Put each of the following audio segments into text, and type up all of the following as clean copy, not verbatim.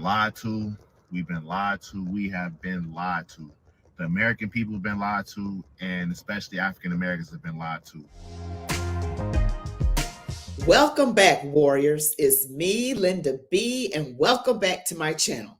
lied to. We've been lied to. We have been lied to. The American people have been lied to, and especially African Americans have been lied to. Welcome back, warriors. It's me, Linda B, and welcome back to my channel.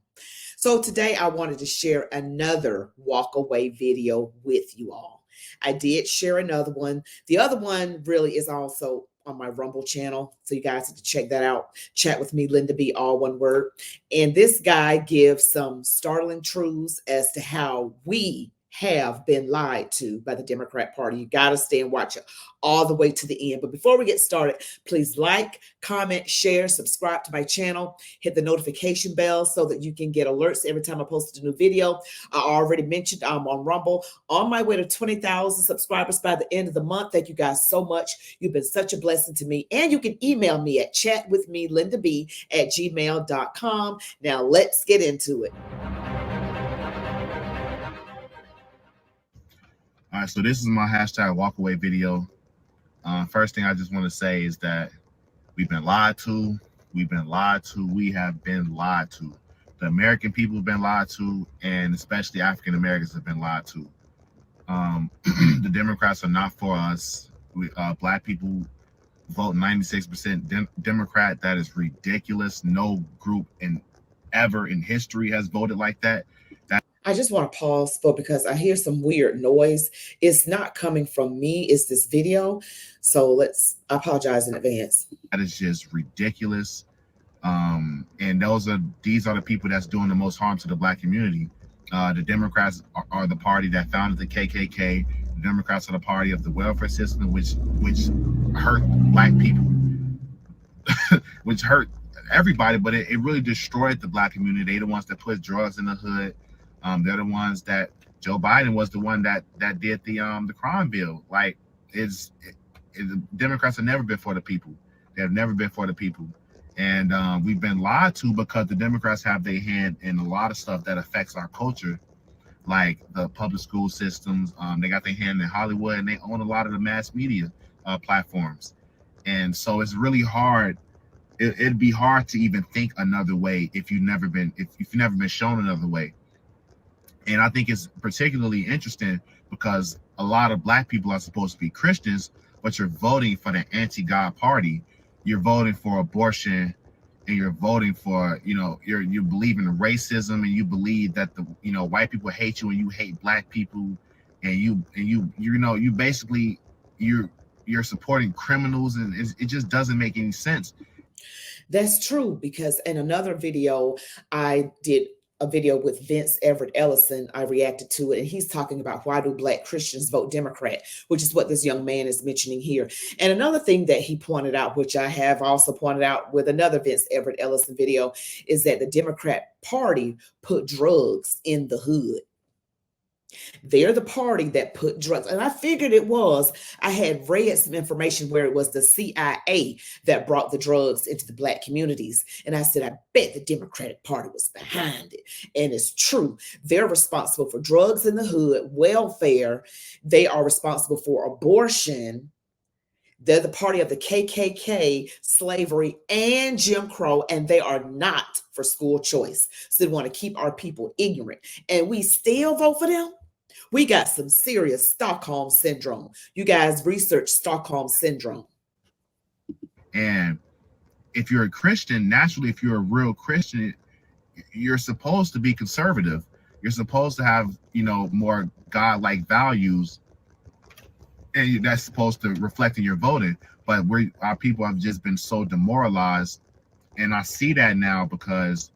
So today I wanted to share another Walkaway video with you all. I did share another one. The other one really is also on my Rumble channel, so you guys have to check that out. Chat with me, Linda B, all one word. And this guy gives some startling truths as to how we have been lied to by the Democrat Party. You got to stay and watch it all the way to the end. But before we get started, please like, comment, share, subscribe to my channel, hit the notification bell so that you can get alerts every time I post a new video. I already mentioned I'm on Rumble, on my way to 20,000 subscribers by the end of the month. Thank you guys so much. You've been such a blessing to me. And you can email me at chatwithmelindab@gmail.com. Now let's get into it. All right, so this is my hashtag Walkaway video. First thing I just want to say is that we've been lied to. We've been lied to. We have been lied to. The American people have been lied to, and especially African Americans have been lied to. The Democrats are not for us. Black people vote 96% Democrat. That is ridiculous. No group ever in history has voted like that. I just want to pause because I hear some weird noise. It's not coming from me, it's this video. So I apologize in advance. That is just ridiculous. And these are the people that's doing the most harm to the Black community. The Democrats are the party that founded the KKK. The Democrats are the party of the welfare system, which hurt Black people, which hurt everybody, but it really destroyed the Black community. They're the ones that put drugs in the hood. They're the ones that Joe Biden was the one that did the crime bill. Like, the Democrats have never been for the people. They have never been for the people. And we've been lied to because the Democrats have their hand in a lot of stuff that affects our culture, like the public school systems. They got their hand in Hollywood, and they own a lot of the mass media platforms. And so it's really hard. It'd be hard to even think another way if you've never been shown another way. And I think it's particularly interesting because a lot of Black people are supposed to be Christians, but you're voting for the anti-God party. You're voting for abortion, and you're voting for, you believe in racism, and you believe that white people hate you and you hate Black people, and you basically you're supporting criminals, and it just doesn't make any sense. That's true, because in another video I did a video with Vince Everett Ellison, I reacted to it, and he's talking about why do Black Christians vote Democrat, which is what this young man is mentioning here. And another thing that he pointed out, which I have also pointed out with another Vince Everett Ellison video, is that the Democrat Party put drugs in the hood. They're the party that put drugs. And I figured it was. I had read some information where it was the CIA that brought the drugs into the Black communities. And I said, I bet the Democratic Party was behind it. And it's true. They're responsible for drugs in the hood, welfare. They are responsible for abortion. They're the party of the KKK, slavery, and Jim Crow, and they are not for school choice. So they want to keep our people ignorant. And we still vote for them? We got some serious Stockholm Syndrome. You guys research Stockholm Syndrome. And if you're a Christian, naturally, if you're a real Christian, you're supposed to be conservative. You're supposed to have, more God-like values, and that's supposed to reflect in your voting. But our people have just been so demoralized, and I see that now because,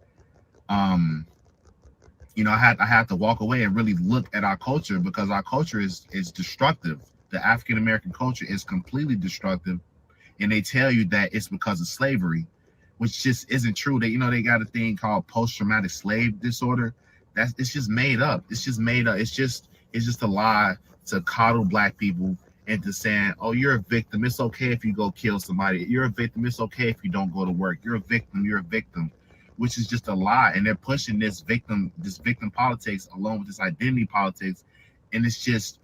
I had to walk away and really look at our culture, because our culture is destructive. The African American culture is completely destructive, and they tell you that it's because of slavery, which just isn't true. They got a thing called post-traumatic slave disorder. It's just made up. It's just made up. It's just a lie to coddle Black people into saying, oh, you're a victim. It's okay if you go kill somebody. You're a victim. It's okay if you don't go to work. You're a victim. You're a victim. Which is just a lie. And they're pushing this victim politics along with this identity politics. And it's just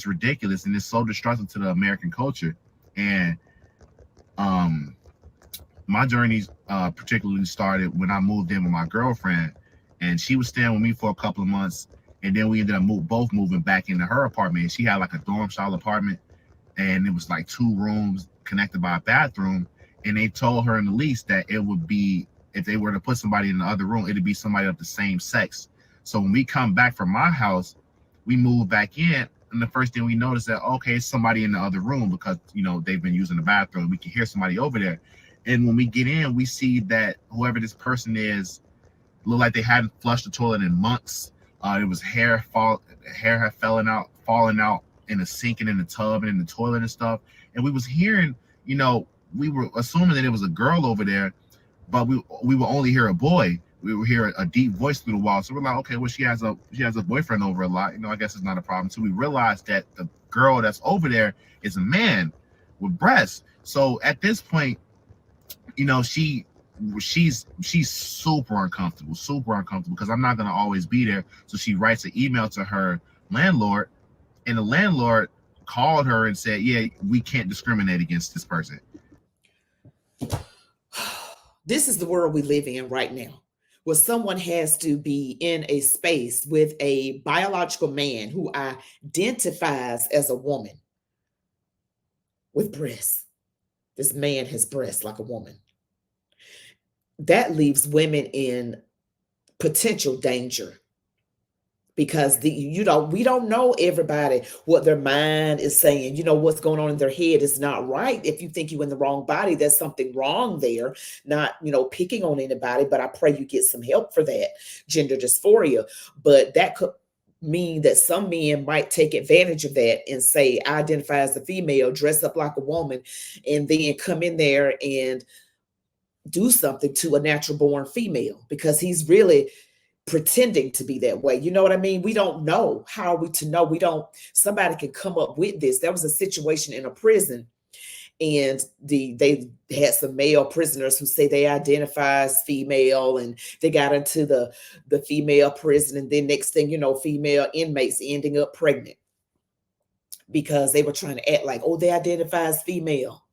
ridiculous. And it's so destructive to the American culture. And my journey particularly started when I moved in with my girlfriend, and she was staying with me for a couple of months, and then we ended up both moving back into her apartment. She had like a dorm style apartment, and it was like 2 rooms connected by a bathroom. And they told her in the lease that it would be, if they were to put somebody in the other room, it'd be somebody of the same sex. So when we come back from my house, we move back in, and the first thing we notice that, okay, it's somebody in the other room, because they've been using the bathroom. We can hear somebody over there. And when we get in, we see that whoever this person is looked like they hadn't flushed the toilet in months. It was hair had fallen out in the sink and in the tub and in the toilet and stuff. And we was hearing, we were assuming that it was a girl over there, but we would only hear a boy. We would hear a deep voice through the wall. So we're like, okay, well, she has a boyfriend over a lot. I guess it's not a problem. So we realized that the girl that's over there is a man with breasts. So at this point, she's super uncomfortable because I'm not going to always be there. So she writes an email to her landlord, and the landlord called her and said, yeah, we can't discriminate against this person. This is the world we live in right now, where someone has to be in a space with a biological man who identifies as a woman with breasts. This man has breasts like a woman. That leaves women in potential danger, because we don't know everybody, what their mind is saying. What's going on in their head is not right. If you think you're in the wrong body, there's something wrong there. Not picking on anybody, but I pray you get some help for that gender dysphoria. But that could mean that some men might take advantage of that and say, I identify as a female, dress up like a woman, and then come in there and do something to a natural born female, because he's really pretending to be that way. You know what I mean? We don't know. How are we to know? Somebody can come up with this. There was a situation in a prison, and they had some male prisoners who say they identify as female, and they got into the female prison, and then next thing you know, female inmates ending up pregnant because they were trying to act like, oh, they identify as female.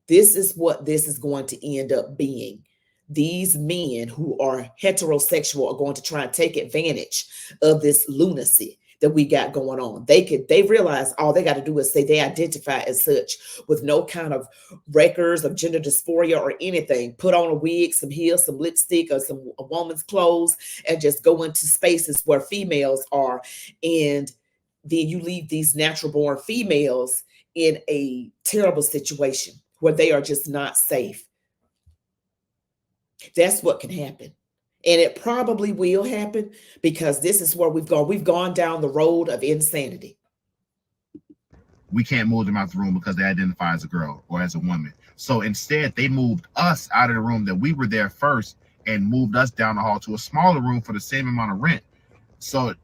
This is what this is going to end up being. These men who are heterosexual are going to try and take advantage of this lunacy that we got going on. They realize all they got to do is say they identify as such, with no kind of records of gender dysphoria or anything. Put on a wig, some heels, some lipstick, or a woman's clothes, and just go into spaces where females are. And then you leave these natural born females in a terrible situation where they are just not safe. That's what can happen. And it probably will happen, because this is where we've gone. We've gone down the road of insanity. We can't move them out the room because they identify as a girl or as a woman. So instead, they moved us out of the room that we were there first and moved us down the hall to a smaller room for the same amount of rent. So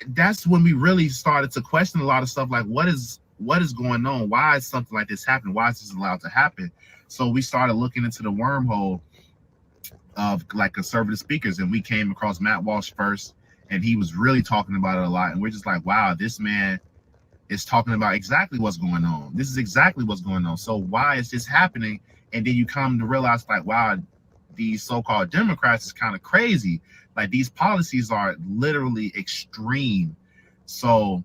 that's when we really started to question a lot of stuff, like what is going on? Why is something like this happening? Why is this allowed to happen? So we started looking into the wormhole of like conservative speakers, and we came across Matt Walsh first, and he was really talking about it a lot. And we're just like, wow, this man is talking about exactly what's going on. This is exactly what's going on. So why is this happening? And then you come to realize, like, wow, these so-called Democrats is kind of crazy. Like, these policies are literally extreme. So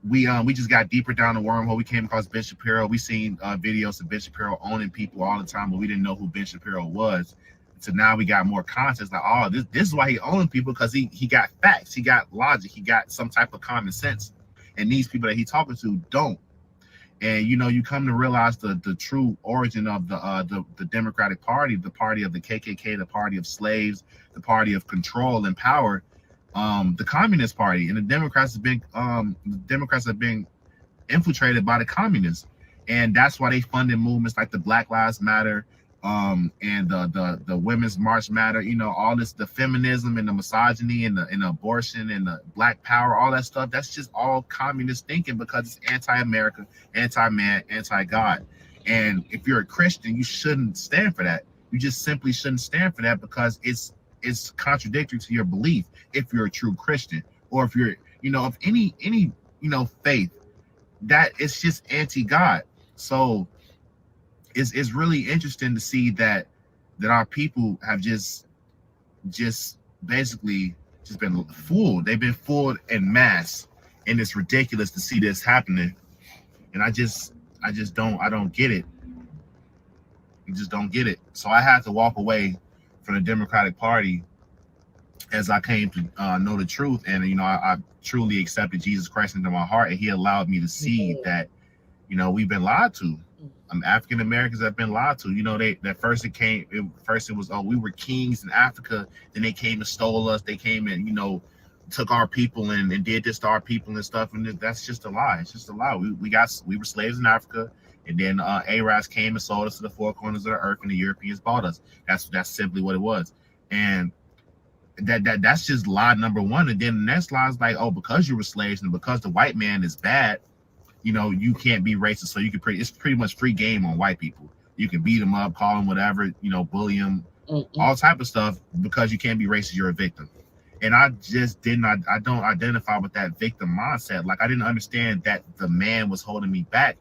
we just got deeper down the wormhole. We came across Ben Shapiro. We seen videos of Ben Shapiro owning people all the time, but we didn't know who Ben Shapiro was. So now we got more context, like, oh, this is why he owning people, because he got facts, he got logic, he got some type of common sense, and these people that he's talking to don't. And you come to realize the true origin of the Democratic Party, the party of the KKK, the party of slaves, the party of control and power, the Communist Party. And the Democrats have been infiltrated by the communists, and that's why they funded movements like the Black Lives Matter, and the Women's March Matter, all this, the feminism and the misogyny and the abortion and the Black Power, all that stuff. That's just all communist thinking, because it's anti-America, anti-man, anti-God. And if you're a Christian, you shouldn't stand for that. You just simply shouldn't stand for that, because it's contradictory to your belief if you're a true Christian, or if you're of any faith, that it's just anti-God. So it's really interesting to see that our people have just basically just been fooled. They've been fooled en masse, and it's ridiculous to see this happening. And I don't get it. I just don't get it. So I had to walk away from the Democratic Party as I came to know the truth, and I truly accepted Jesus Christ into my heart, and He allowed me to see that we've been lied to. African Americans have been lied to. First it was, oh, we were kings in Africa. Then they came and stole us. They came and took our people and did this to our people and stuff. And that's just a lie. It's just a lie. We were slaves in Africa, and then Arabs came and sold us to the four corners of the earth, and the Europeans bought us. That's simply what it was. And that's just lie number one. And then the next lie is like, oh, because you were slaves and because the white man is bad, you can't be racist. So it's pretty much free game on white people. You can beat them up, call them whatever, bully them, all type of stuff. Because you can't be racist, you're a victim. And I don't identify with that victim mindset. Like, I didn't understand that the man was holding me back.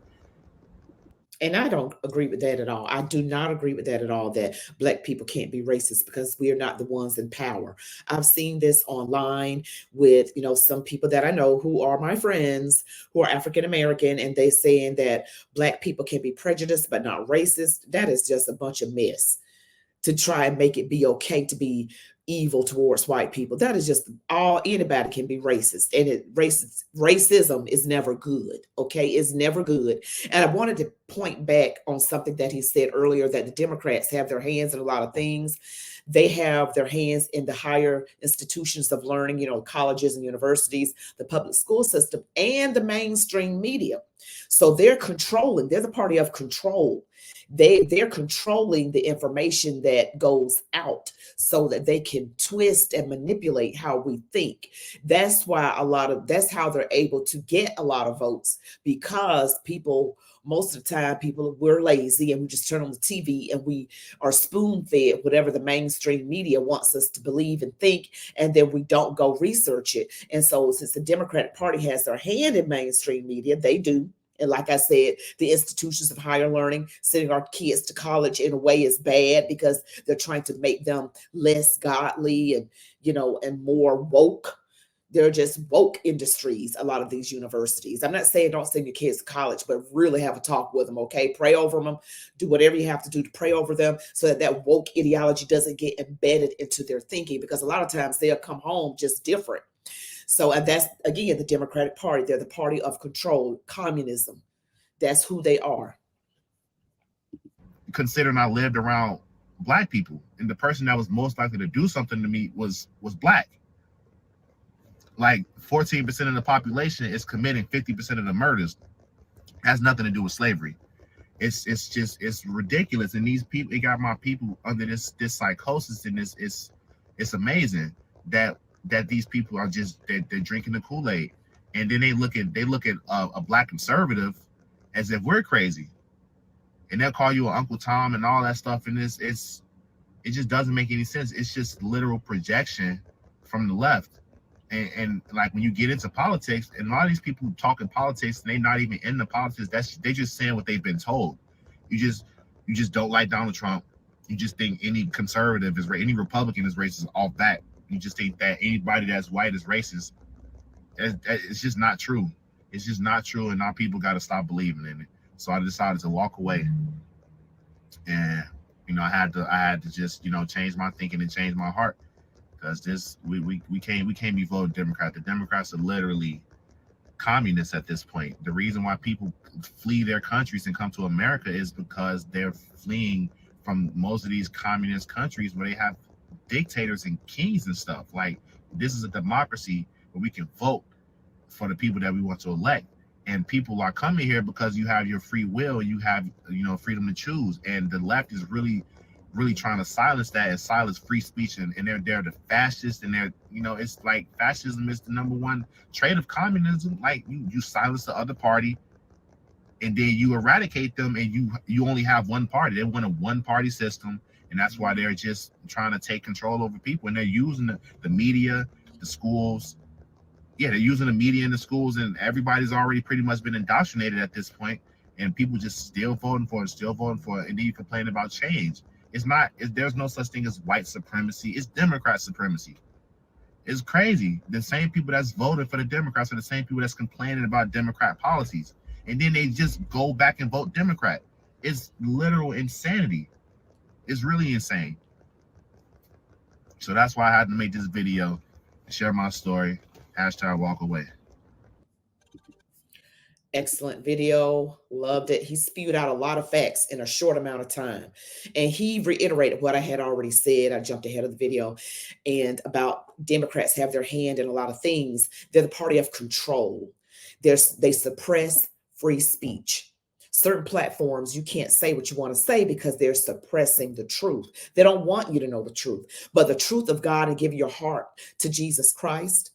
And I don't agree with that at all. I do not agree with that at all, that Black people can't be racist because we are not the ones in power. I've seen this online with, some people that I know who are my friends who are African American, and they saying that Black people can be prejudiced but not racist. That is just a bunch of mess to try and make it be okay to be evil towards white people. That is just anybody can be racist. And racism is never good. Okay. It's never good. And I wanted to point back on something that he said earlier, that the Democrats have their hands in a lot of things. They have their hands in the higher institutions of learning, colleges and universities, the public school system, and the mainstream media. So they're the party of control. They're controlling the information that goes out so that they can twist and manipulate how we think. That's how they're able to get a lot of votes, because most of the time we're lazy and we just turn on the TV and we are spoon fed whatever the mainstream media wants us to believe and think, and then we don't go research it. And so since the Democratic Party has their hand in mainstream media, they do. And like I said, the institutions of higher learning, sending our kids to college in a way is bad, because they're trying to make them less godly and, and more woke. They're just woke industries, a lot of these universities. I'm not saying don't send your kids to college, but really have a talk with them, okay? Pray over them. Do whatever you have to do to pray over them so that woke ideology doesn't get embedded into their thinking, because a lot of times they'll come home just different. So, and that's, again, the Democratic Party. They're the party of control, communism. That's who they are. Considering I lived around Black people, and the person that was most likely to do something to me was Black. Like 14% of the population is committing 50% of the murders. Has nothing to do with slavery. It's ridiculous. And these people, it got my people under this psychosis, and it's amazing that these people are just they're drinking the Kool-Aid. And then they look at a Black conservative as if we're crazy, and they'll call you an Uncle Tom and all that stuff. And it just doesn't make any sense. It's just literal projection from the left. And like, when you get into politics, and a lot of these people talk in politics, and they're not even in the politics. They just saying what they've been told. You just don't like Donald Trump. You just think any conservative is any Republican is racist off bat. You just think that anybody that's white is racist. It's just not true. It's just not true, and our people got to stop believing in it. So I decided to walk away, and I had to just change my thinking and change my heart, because we can't be voting Democrat. The Democrats are literally communists at this point. The reason why people flee their countries and come to America is because they're fleeing from most of these communist countries where they have dictators and kings and stuff. Like, this is a democracy where we can vote for the people that we want to elect, and people are coming here because you have your free will, you have freedom to choose. And the left is really trying to silence that and silence free speech, and they're the fascists, and they're it's like fascism is the number one trait of communism. Like, you silence the other party, and then you eradicate them, and you only have one party. They want a one party system, and that's why they're just trying to take control over people, and they're using the media, the schools. Yeah, they're using the media in the schools, and everybody's already pretty much been indoctrinated at this point. and people just still voting for it, still voting for it, and then you complain about change. There's no such thing as white supremacy. It's Democrat supremacy. It's crazy. The same people that's voting for the Democrats are the same people that's complaining about Democrat policies, and then they just go back and vote Democrat. It's literal insanity. It's really insane. So that's why I had to make this video, share my story. #Walkaway. Excellent video. Loved it. He spewed out a lot of facts in a short amount of time. And he reiterated what I had already said. I jumped ahead of the video. And about Democrats have their hand in a lot of things. They're the party of control. They suppress free speech. Certain platforms, you can't say what you want to say because they're suppressing the truth. They don't want you to know the truth. But the truth of God and give your heart to Jesus Christ,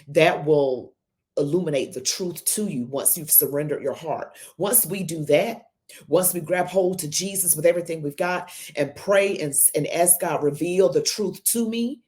that will illuminate the truth to you once you've surrendered your heart. Once we do that, once we grab hold to Jesus with everything we've got and pray and ask God, reveal the truth to me,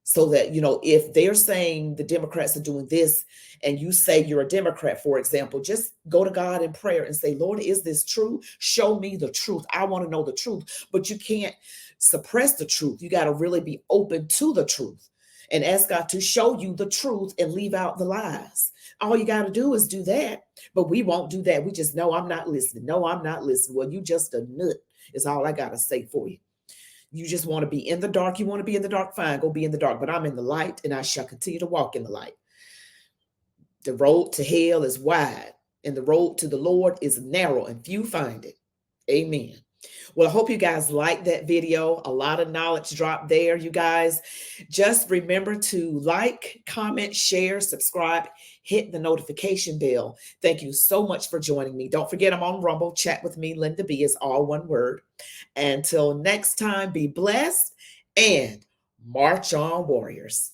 so that, if they're saying the Democrats are doing this and you say you're a Democrat, for example, just go to God in prayer and say, Lord, is this true? Show me the truth. I want to know the truth. But you can't suppress the truth. You got to really be open to the truth and ask God to show you the truth and leave out the lies. All you got to do is do that. But we won't do that. We just know I'm not listening. No, I'm not listening. Well, you just a nut is all I got to say for you. You just want to be in the dark. You want to be in the dark. Fine, go be in the dark. But I'm in the light and I shall continue to walk in the light. The road to hell is wide and the road to the Lord is narrow and few find it. Amen. Well, I hope you guys liked that video. A lot of knowledge dropped there, you guys. Just remember to like, comment, share, subscribe, hit the notification bell. Thank you so much for joining me. Don't forget, I'm on Rumble. Chat with me, Linda B is all one word. Until next time, be blessed and march on, warriors.